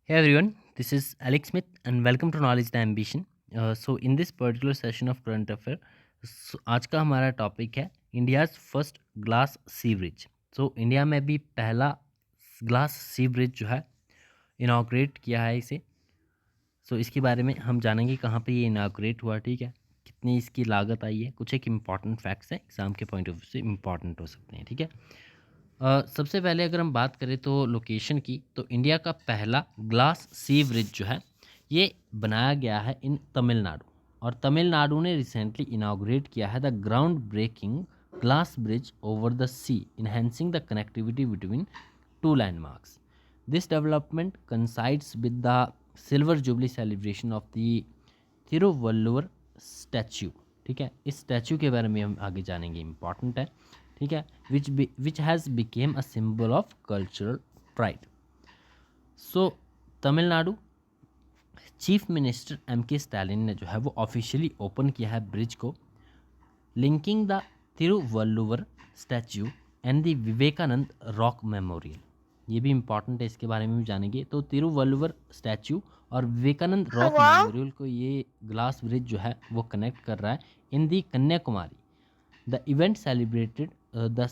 Hey everyone, this is Alex Smith and welcome to Knowledge the Ambition. So in this particular session of current affair, आज का हमारा topic है India's first glass सी bridge. So India में भी पहला glass सी bridge जो है inaugurate किया है इसे। सो इसके बारे में हम जानेंगे कहाँ पे ये इनाग्रेट हुआ, ठीक है, कितनी इसकी लागत आई है, कुछ एक इम्पॉर्टेंट फैक्ट्स हैं एग्ज़ाम के पॉइंट ऑफ व्यू से इम्पॉर्टेंट हो सकते हैं, ठीक है। सबसे पहले अगर हम बात करें तो लोकेशन की, तो इंडिया का पहला ग्लास सी ब्रिज जो है ये बनाया गया है इन तमिलनाडु, और तमिलनाडु ने रिसेंटली इनाग्रेट किया है the ground breaking glass bridge over the sea, enhancing the connectivity between two landmarks. This development coincides with the silver jubilee celebration of the Thiruvalluvar statue, ठीक है। इस स्टैच्यू के बारे में हम आगे जानेंगे, इंपॉर्टेंट है, ठीक है, which has became a symbol of cultural pride. So Tamil Nadu chief minister M.K. Stalin ने जो है वो ऑफिशियली ओपन किया है ब्रिज को, linking the Thiruvalluvar statue and the Vivekananda rock memorial. ये भी इंपॉर्टेंट है, इसके बारे में भी जानेंगे। तो तिरुवल्लुवर स्टैच्यू और विवेकानंद रॉक मेमोरियल को ये ग्लास ब्रिज जो है वो कनेक्ट कर रहा है इन दी Kanyakumari. The event celebrated the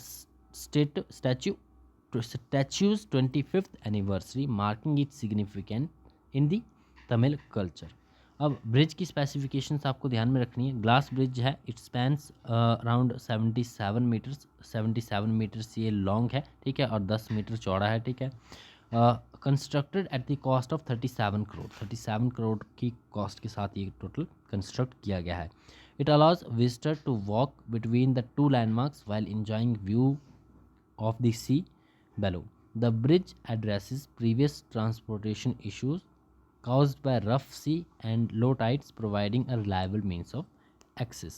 statue's 25th anniversary, marking its significance in the Tamil culture. अब ब्रिज की स्पेसिफिकेशंस आपको ध्यान में रखनी है। ग्लास ब्रिज है, इट स्पैन्स अराउंड 77 मीटर्स ये लॉन्ग है, ठीक है, और 10 मीटर चौड़ा है, ठीक है। Constructed at the cost of 37 crore की कॉस्ट के साथ ये टोटल कंस्ट्रक्ट किया गया है। It allows visitors to walk between the two landmarks while enjoying view of the sea below. The bridge addresses previous transportation issues caused by rough sea and low tides, providing a reliable means of access.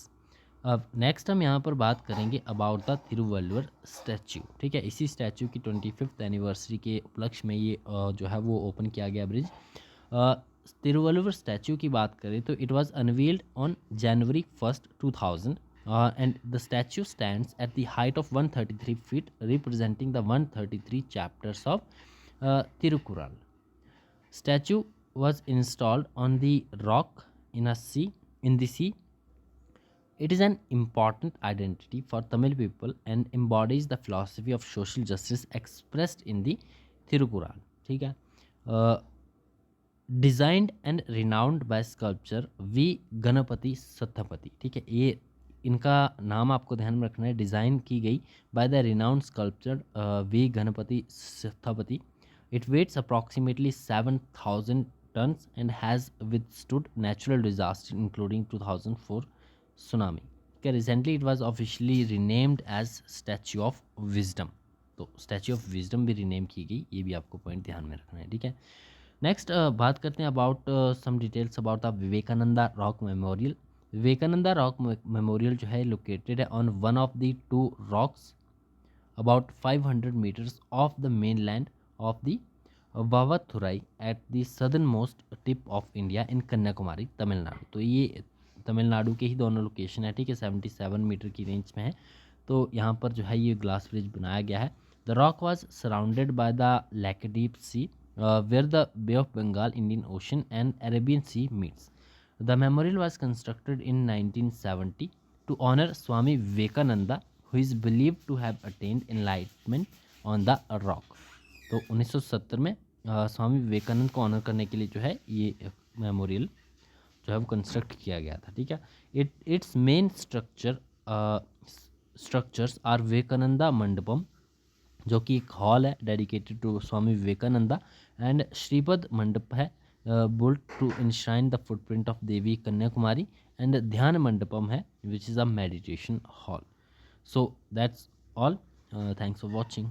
अब next हम यहाँ पर बात करेंगे about the Thiruvalluvar statue, ठीक है। इसी statue की 25th एनिवर्सरी के उपलक्ष्य में ये जो है वो ओपन किया गया ब्रिज। तिरुवल्लुवर स्टैच्यू की बात करें तो it was unveiled on January 1st 2000 and the statue stands at the height of 133 feet, representing the 133 chapters of Thirukkural. Statue was installed on the rock in the sea. It is an important identity for Tamil people and embodies the philosophy of social justice expressed in the Thirukural, ठीक है। Designed and renowned by sculpture V Ganapati Sthapati, ठीक है। ये इनका नाम आपको ध्यान में रखना है। डिज़ाइन की गई by the renowned sculpture V Ganapati Sthapati. It weighs approximately 7,000 tons and has withstood natural disaster including 2004 tsunami. Okay, recently it was officially renamed as Statue of Wisdom, तो स्टैच्यू ऑफ विजडम भी रीनेम की गई, ये भी आपको point ध्यान में रखना है, ठीक है। नेक्स्ट बात करते हैं about some details about the Vivekananda rock memorial. Vivekananda rock memorial जो है लोकेटेड है on one of the two rocks about 500 meters off the mainland of the Vavathurai at the southernmost tip of India in Kanyakumari Tamil Nadu. तो ये तमिलनाडु के ही दोनों location है, ठीक है, 77 मीटर की रेंज में है। तो यहाँ पर जो है ये ग्लास ब्रिज बनाया गया है। The rock was surrounded by the Laccadive sea where the Bay of Bengal, Indian Ocean and Arabian Sea meets. The memorial was constructed in 1970 to honor Swami Vivekananda, who is believed to have attained enlightenment on the rock. तो 1970 में स्वामी विवेकानंद को honour करने के लिए जो है ये memorial जो है वो कंस्ट्रक्ट किया गया था, ठीक है। It's main structures are Vivekananda Mandapam, जो कि एक हॉल है dedicated to Swami Vivekananda, and Shripada Mandapa है built to enshrine the footprint of Devi Kanyakumari, and Dhyana Mandapam है which is a meditation hall. So that's all, thanks for watching.